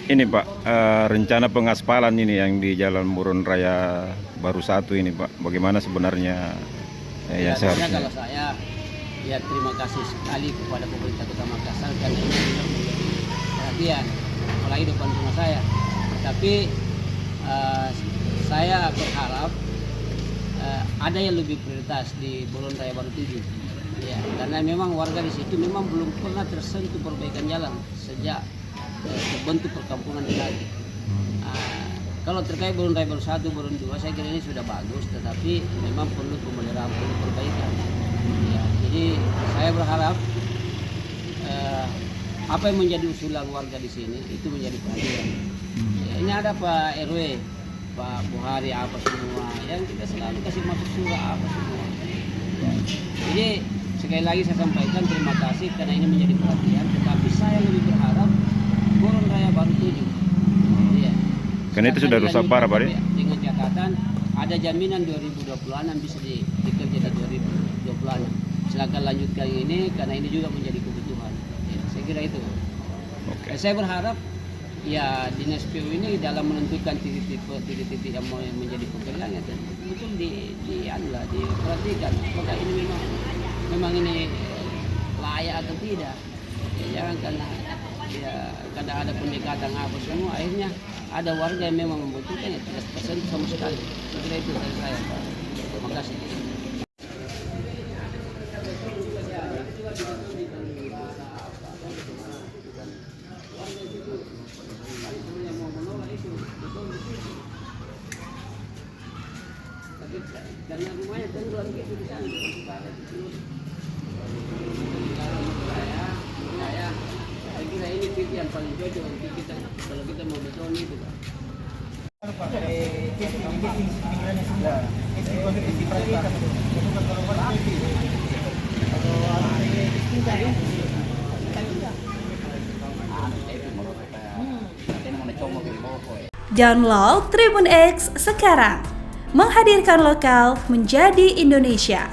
Ini Pak, rencana pengaspalan ini yang di Jalan Murun Raya Baru 1 ini Pak, bagaimana sebenarnya yang seharusnya? Kalau saya ya terima kasih sekali kepada pemerintah Kota Makassar karena ini juga menjadi perhatian, apalagi depan rumah saya. Tapi saya berharap ada yang lebih prioritas di Murun Raya Baru 7. Ya, karena memang warga di situ memang belum pernah tersentuh perbaikan jalan sejak terbentuk perkampungan di lagi. Kalau terkait Murun Raya Baru 1, Murun 2, saya kira ini sudah bagus, tetapi memang perlu pemeliharaan, perlu perbaikan. Ya, jadi saya berharap apa yang menjadi usulan warga di sini itu menjadi perhatian. Ya, ini ada Pak RW, Pak Buhari apa semua, yang kita selalu kasih masuk surat apa semua. Ya, jadi sekali lagi saya sampaikan terima kasih karena ini menjadi perhatian, tetapi saya lebih berharap Murun Raya Baru 7. Ya. Karena itu sudah rusak parah Pak. Dengan catatan ada jaminan 2026 bisa dikerja di 2026. Silakan lanjutkan ini karena ini juga menjadi kebutuhan. Ya, saya kira itu. Okay. Saya berharap ya Dinas PU ini dalam menentukan titik-titik yang mau menjadi pekerjaan ya betul diperhatikan apakah ini memang ini layak atau tidak. Ya, jangan karena ya kadang ada pendekatan apa semua akhirnya ada warga yang memang membutuhkan ya tidak tersentuh sama sekali. Saya kira itu dari saya Pak. Terima kasih. Karena rumahnya kan luar biasa di sana. Saya kira ini titik yang paling cocok untuk kita kalau kita mau beton itu Pak. Download Tribun X sekarang, menghadirkan lokal menjadi Indonesia.